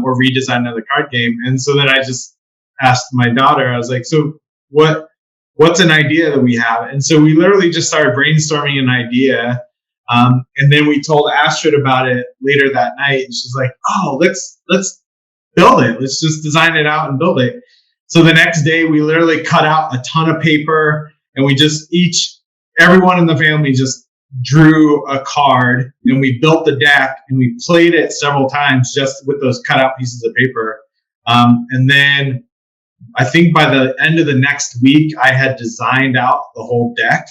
or redesign another card game. And so then I just asked my daughter, I was like, so what's an idea that we have? And so we literally just started brainstorming an idea. And then we told Astrid about it later that night. And she's like, oh, let's build it. Let's just design it out and build it. So the next day we literally cut out a ton of paper, and we just everyone in the family just drew a card, and we built the deck, and we played it several times just with those cut out pieces of paper. And then I think by the end of the next week, I had designed out the whole deck,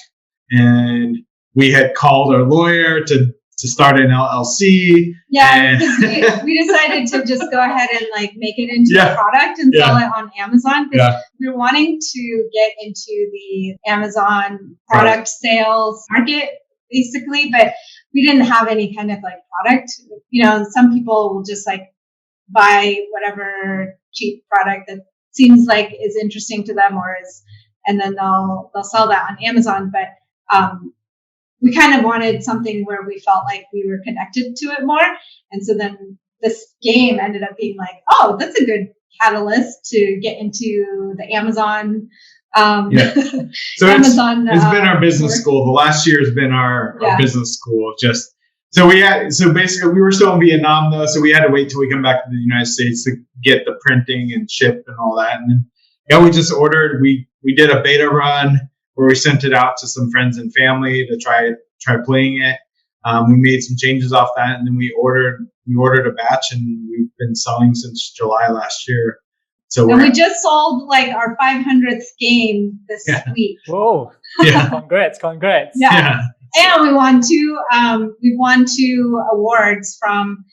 and we had called our lawyer to start an LLC. Yeah, because we decided to just go ahead and like make it into a product and sell it on Amazon, because we were wanting to get into the Amazon product sales market basically, but we didn't have any kind of like product. You know, some people will just like buy whatever cheap product that seems like is interesting to them and then they'll sell that on Amazon. But we kind of wanted something where we felt like we were connected to it more. And so then this game ended up being like, oh, that's a good catalyst to get into the Amazon. So Amazon, it's been our business school. The last year has been our business school. So basically we were still in Vietnam though. So we had to wait till we come back to the United States to get the printing and ship and all that. And then, we just ordered, we did a beta run where we sent it out to some friends and family to try playing it. We made some changes off that, and then we ordered a batch, and we've been selling since July last year. So we just sold like our 500th game this week. Whoa! Yeah, congrats! Yeah. And we won two awards from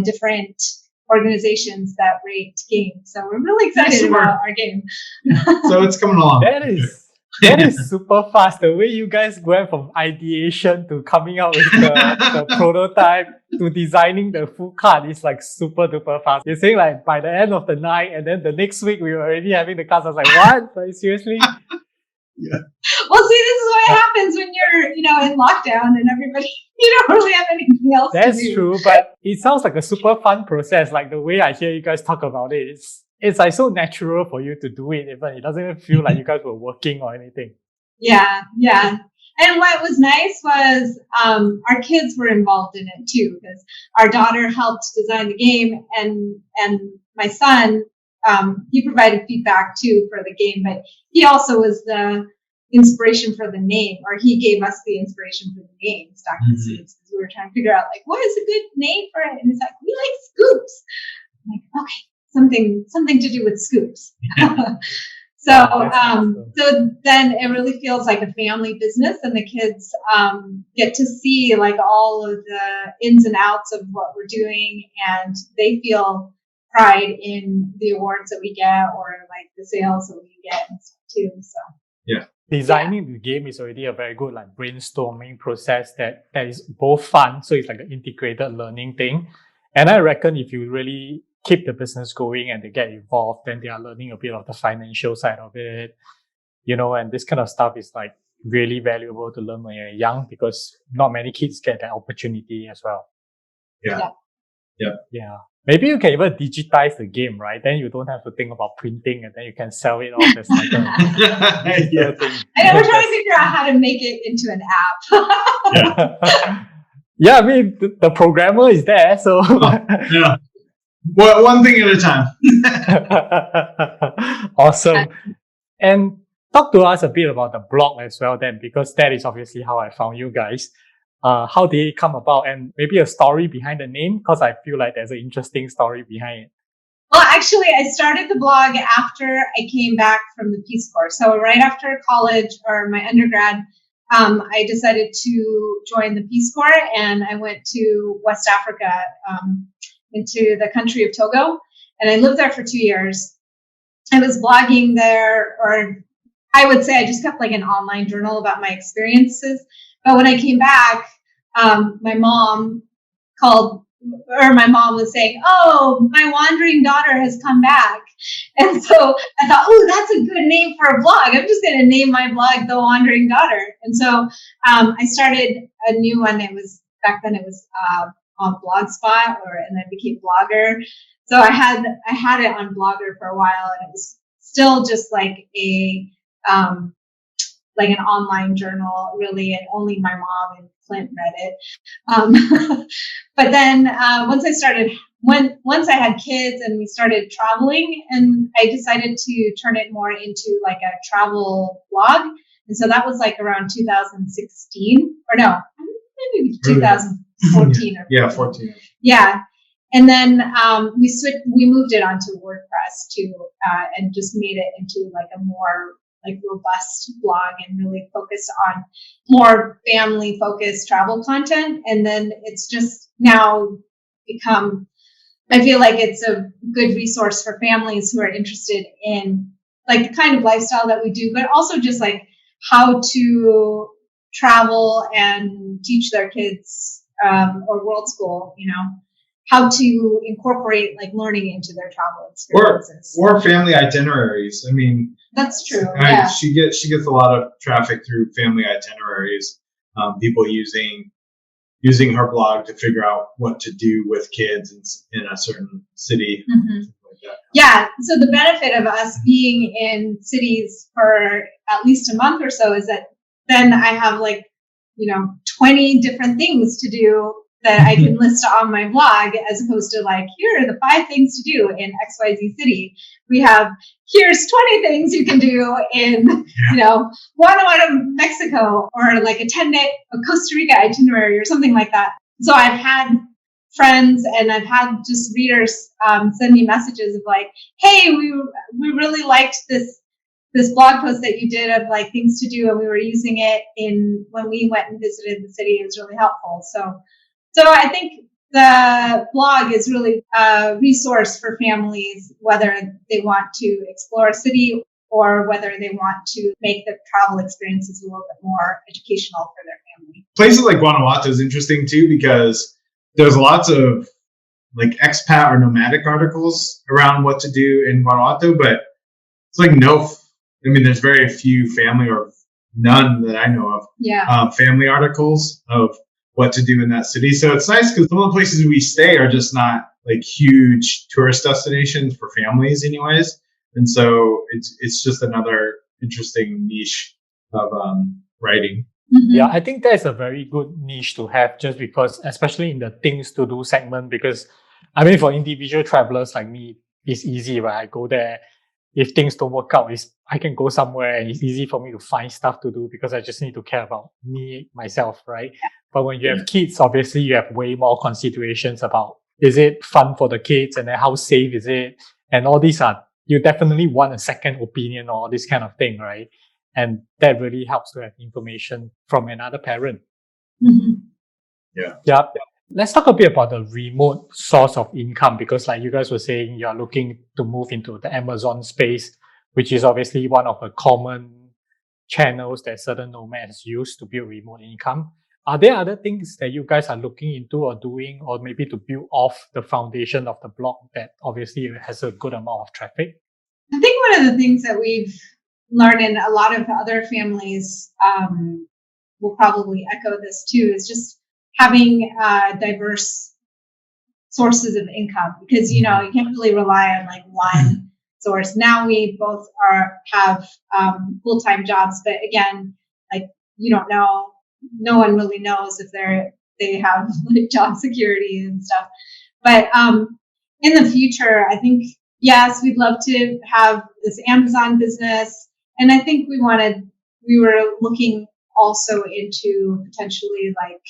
different organizations that rate games. So we're really excited about our game. So it's coming along. That is super fast. The way you guys went from ideation to coming out with the prototype to designing the full card is like super duper fast. You're saying like by the end of the night, and then the next week we were already having the cards. I was like, what? Like, seriously? Yeah. Well, see, this is what happens when you're, in lockdown and everybody, you don't really have anything else to do. That's true, but it sounds like a super fun process. Like the way I hear you guys talk about it, it's like so natural for you to do it. Even it doesn't even feel like you guys were working or anything. Yeah. And what was nice was our kids were involved in it too, because our daughter helped design the game, and my son, he provided feedback too for the game, but he also was the inspiration for the name, or he gave us the inspiration for the name, Stack the Scoops, because we were trying to figure out like, what is a good name for it? And he's like, we like scoops. I'm like, okay, something to do with scoops. So, awesome. so then it really feels like a family business, and the kids get to see like all of the ins and outs of what we're doing, and they feel pride in the awards that we get or like the sales that we get and stuff too. So Yeah. Designing the game is already a very good like brainstorming process that is both fun. So it's like an integrated learning thing. And I reckon if you really keep the business going and they get involved, then they are learning a bit of the financial side of it, and this kind of stuff is like really valuable to learn when you're young because not many kids get that opportunity as well. Yeah. Yeah. Maybe you can even digitize the game, right? Then you don't have to think about printing and then you can sell it off as like a digital thing. I know we're trying to figure out how to make it into an app. Yeah, I mean, the programmer is there, so. Yeah. Well, one thing at a time. Awesome. And talk to us a bit about the blog as well then, because that is obviously how I found you guys. How did it come about, and maybe a story behind the name? Because I feel like there's an interesting story behind it. Well, actually, I started the blog after I came back from the Peace Corps. So right after college or my undergrad, I decided to join the Peace Corps, and I went to West Africa, into the country of Togo, and I lived there for 2 years. I was blogging there, or I would say I just kept like an online journal about my experiences. But when I came back, my mom was saying, "Oh, my wandering daughter has come back." And so I thought, "Oh, that's a good name for a blog. I'm just going to name my blog The Wandering Daughter." And so I started a new one. Back then it was on Blogspot, and then became Blogger. So I had it on Blogger for a while, and it was still just like like an online journal, really, and only my mom and Clint read it. But then once I had kids and we started traveling, and I decided to turn it more into like a travel blog. And so that was like around 2016, or no, maybe 2014. Yeah, 14. Yeah. And then we moved it onto WordPress too, and just made it into like a more like robust blog and really focused on more family focused travel content. And then it's just now become, I feel like it's a good resource for families who are interested in like the kind of lifestyle that we do, but also just like how to travel and teach their kids, or world school, how to incorporate like learning into their travel experiences. Or family itineraries. I mean, that's true. Yeah. She gets a lot of traffic through family itineraries. People using her blog to figure out what to do with kids in a certain city. Mm-hmm. Like that. Yeah. So the benefit of us being in cities for at least a month or so is that then I have like 20 different things to do that I can list on my blog, as opposed to like, here are the 5 things to do in XYZ city. We have, here's 20 things you can do in, Guanajuato, Mexico, or like a 10-day Costa Rica itinerary or something like that. So I've had friends and I've had just readers send me messages of like, hey, we really liked this blog post that you did of like things to do, and we were using it when we went and visited the city. It was really helpful. So I think the blog is really a resource for families, whether they want to explore a city or whether they want to make the travel experiences a little bit more educational for their family. Places like Guanajuato is interesting too, because there's lots of like expat or nomadic articles around what to do in Guanajuato, but it's like there's very few family, or none that I know of, family articles of what to do in that city. So it's nice because some of the places we stay are just not like huge tourist destinations for families anyways. And so it's just another interesting niche of writing. Mm-hmm. Yeah, I think that's a very good niche to have, just because, especially in the things to do segment, because I mean, for individual travelers like me, it's easy, right? I go there. If things don't work out, I can go somewhere and it's easy for me to find stuff to do because I just need to care about myself, right? Yeah. But when you have kids, obviously you have way more considerations about, is it fun for the kids, and then how safe is it? And all these are you definitely want a second opinion or this kind of thing, right? And that really helps to have information from another parent. Mm-hmm. Yeah. Let's talk a bit about the remote source of income, because like you guys were saying, you're looking to move into the Amazon space, which is obviously one of the common channels that certain nomads use to build remote income. Are there other things that you guys are looking into or doing, or maybe to build off the foundation of the blog that obviously has a good amount of traffic? I think one of the things that we've learned, and a lot of other families will probably echo this too, is just having diverse sources of income, because you can't really rely on like one source. Now we both have full-time jobs, but again, like you don't know, no one really knows if they have like job security and stuff. But in the future, I think yes, we'd love to have this Amazon business, and I think we were looking also into potentially like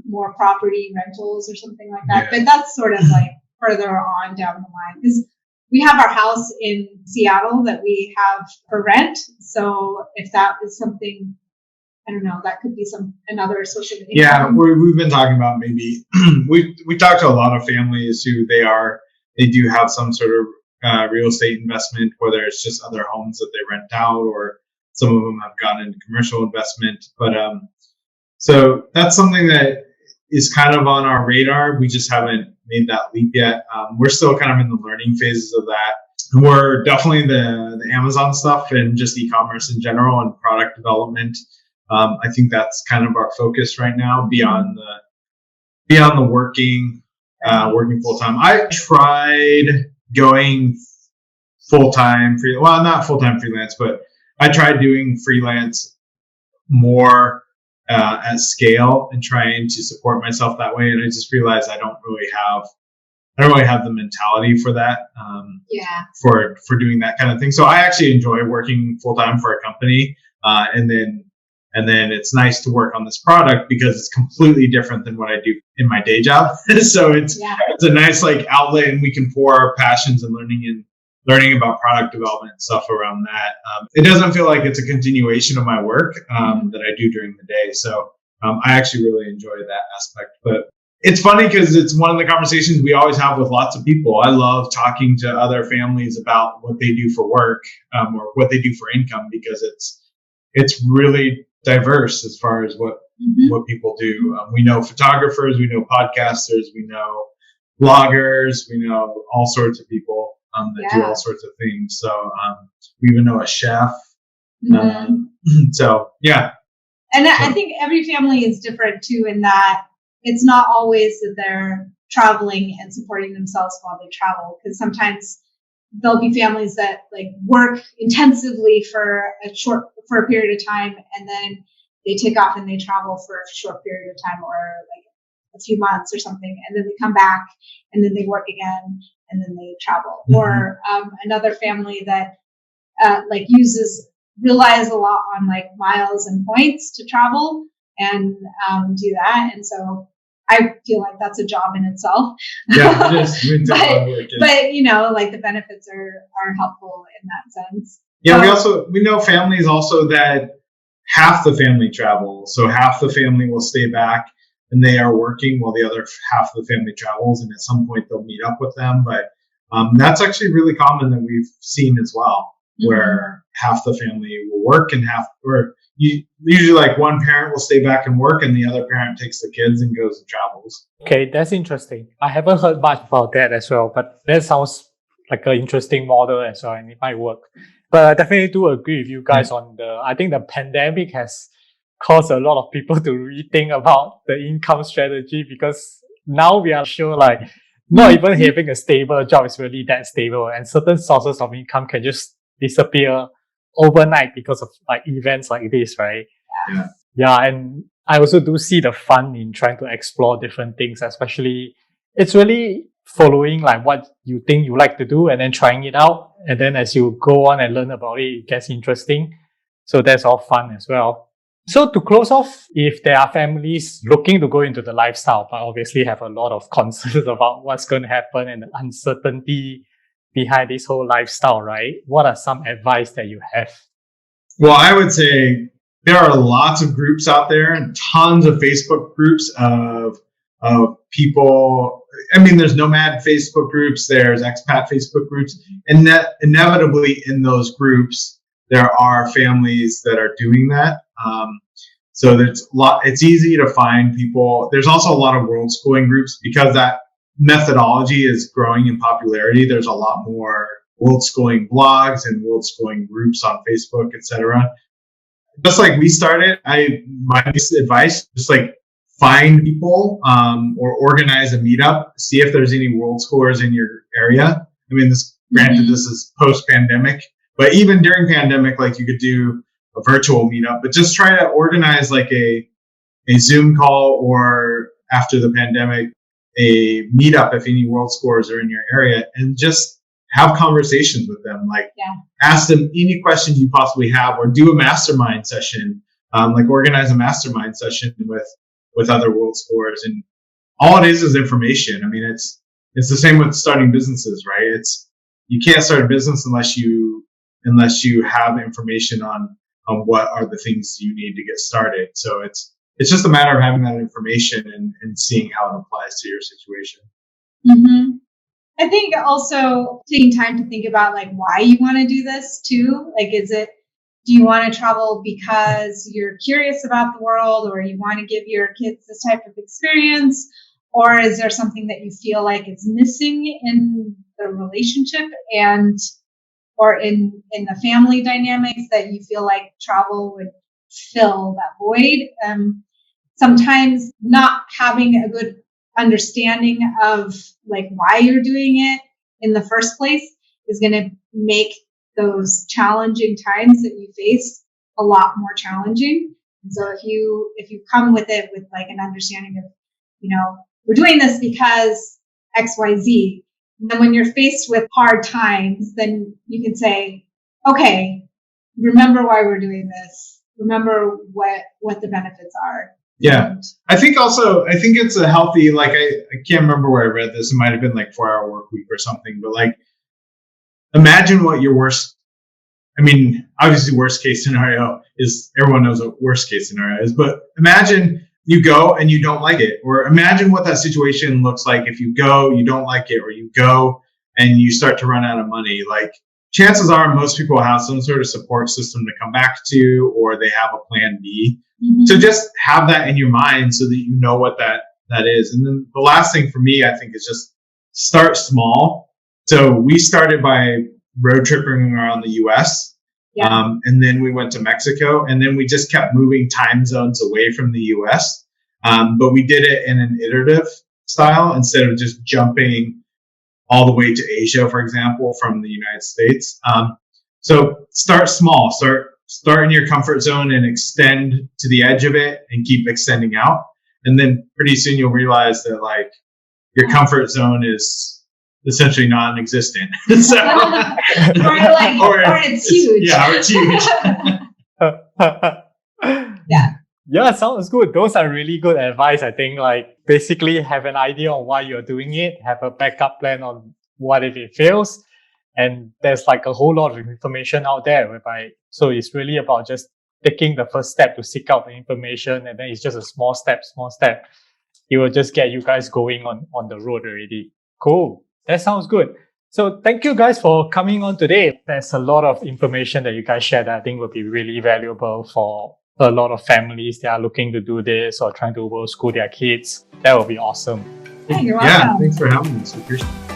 more property rentals or something like that. Yeah. But that's sort of like further on down the line, because we have our house in Seattle that we have for rent. So if that is something, I don't know, that could be another source of income. Yeah, we've been talking about maybe we talked to a lot of families who they do have some sort of real estate investment, whether it's just other homes that they rent out, or some of them have gotten into commercial investment. But so that's something that is kind of on our radar. We just haven't made that leap yet. We're still kind of in the learning phases of that. We're definitely the Amazon stuff and just e-commerce in general and product development. I think that's kind of our focus right now, beyond the working full time. I tried going full time, not full time freelance, but I tried doing freelance more at scale and trying to support myself that way. And I just realized I don't really have the mentality for that. For doing that kind of thing. So I actually enjoy working full time for a company, and then it's nice to work on this product because it's completely different than what I do in my day job. So it's a nice like outlet, and we can pour our passions and learning about product development and stuff around that. It doesn't feel like it's a continuation of my work that I do during the day. So I actually really enjoy that aspect. But it's funny because it's one of the conversations we always have with lots of people. I love talking to other families about what they do for work, or what they do for income, because it's really diverse as far as what people do. We know photographers, we know podcasters, we know bloggers, we know all sorts of people that do all sorts of things. So we even know a chef. So yeah. And I think every family is different too, in that it's not always that they're traveling and supporting themselves while they travel, because sometimes there'll be families that like work intensively for a period of time, and then they take off and they travel for a short period of time, or like a few months or something, and then they come back and then they work again and then they travel. Or another family that relies a lot on like miles and points to travel and do that. And so I feel like that's a job in itself. Yeah, it is. but like the benefits are helpful in that sense. Yeah, we know families also that half the family travel. So half the family will stay back and they are working while the other half of the family travels, and at some point they'll meet up with them. But that's actually really common that we've seen as well, where half the family will work and usually like one parent will stay back and work and the other parent takes the kids and goes and travels. Okay, that's interesting. I haven't heard much about that as well, but that sounds like an interesting model as well, and it might work. But I definitely do agree with you guys on I think the pandemic has caused a lot of people to rethink about the income strategy, because now we are sure like not even having a stable job is really that stable, and certain sources of income can just disappear overnight because of like events like this, right? Yeah, and I also do see the fun in trying to explore different things, especially it's really following like what you think you like to do and then trying it out. And then as you go on and learn about it, it gets interesting. So that's all fun as well. So to close off, if there are families looking to go into the lifestyle, but obviously have a lot of concerns about what's going to happen and the uncertainty behind this whole lifestyle, right? What are some advice that you have? Well, I would say there are lots of groups out there and tons of Facebook groups of people. I mean, there's Nomad Facebook groups, there's expat Facebook groups, and that inevitably in those groups, there are families that are doing that. So it's easy to find people. There's also a lot of Worldschooling groups because that methodology is growing in popularity. There's a lot more Worldschooling blogs and Worldschooling groups on Facebook, etc. Just like we started, my advice, just like find people or organize a meetup, see if there's any Worldschoolers in your area. I mean, granted, this is post-pandemic, but even during pandemic, like you could do a virtual meetup, but just try to organize like a Zoom call or after the pandemic, a meetup if any Worldschoolers are in your area, and just have conversations with them. Like ask them any questions you possibly have, or do a mastermind session, like organize a mastermind session with other Worldschoolers. And all it is information. I mean, it's the same with starting businesses, right? You can't start a business unless you have information on what are the things you need to get started. So it's just a matter of having that information and seeing how it applies to your situation. Mm-hmm. I think also taking time to think about like why you want to do this too. Like, do you want to travel because you're curious about the world, or you want to give your kids this type of experience? Or is there something that you feel like is missing in the relationship or in the family dynamics that you feel like travel would fill that void? Sometimes not having a good understanding of like why you're doing it in the first place is going to make those challenging times that you face a lot more challenging. And so if you come with it with like an understanding of, we're doing this because XYZ, then when you're faced with hard times, then you can say, okay, remember why we're doing this. Remember what the benefits are. Yeah. I think it's a healthy, like, I can't remember where I read this. It might have been like 4-hour work week or something, but like, imagine what your obviously worst case scenario is, everyone knows what worst case scenario is, but imagine you go and you don't like it, or imagine what that situation looks like if you go, you don't like it, or you go and you start to run out of money. Like, chances are most people have some sort of support system to come back to, or they have a plan B. Mm-hmm. So just have that in your mind so that you know what that is. And then the last thing for me, I think, is just start small. So we started by road tripping around the US. Yeah. And then we went to Mexico, and then we just kept moving time zones away from the US. But we did it in an iterative style instead of just jumping all the way to Asia, for example, from the United States. So start small, start in your comfort zone and extend to the edge of it and keep extending out. And then pretty soon you'll realize that like your comfort zone is essentially non-existent. or it's huge. Yeah, or it's huge. Yeah, sounds good. Those are really good advice. I think like basically have an idea on why you're doing it, have a backup plan on what if it fails. And there's like a whole lot of information out there so it's really about just taking the first step to seek out the information, and then it's just a small step. It will just get you guys going on the road already. Cool. That sounds good. So thank you guys for coming on today. There's a lot of information that you guys shared that I think will be really valuable for a lot of families that are looking to do this or trying to Worldschool their kids. That would be awesome. Yeah, you're welcome. Yeah, thanks for having us.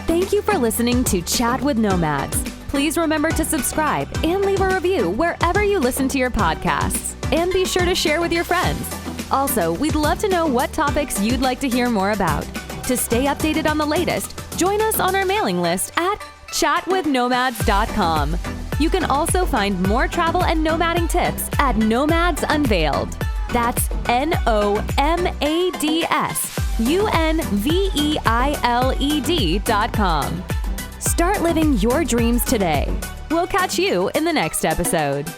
Thank you for listening to Chat with Nomads. Please remember to subscribe and leave a review wherever you listen to your podcasts. And be sure to share with your friends. Also, we'd love to know what topics you'd like to hear more about. To stay updated on the latest, join us on our mailing list at chatwithnomads.com. You can also find more travel and nomading tips at Nomads Unveiled. That's NOMADSUNVEILED.com. Start living your dreams today. We'll catch you in the next episode.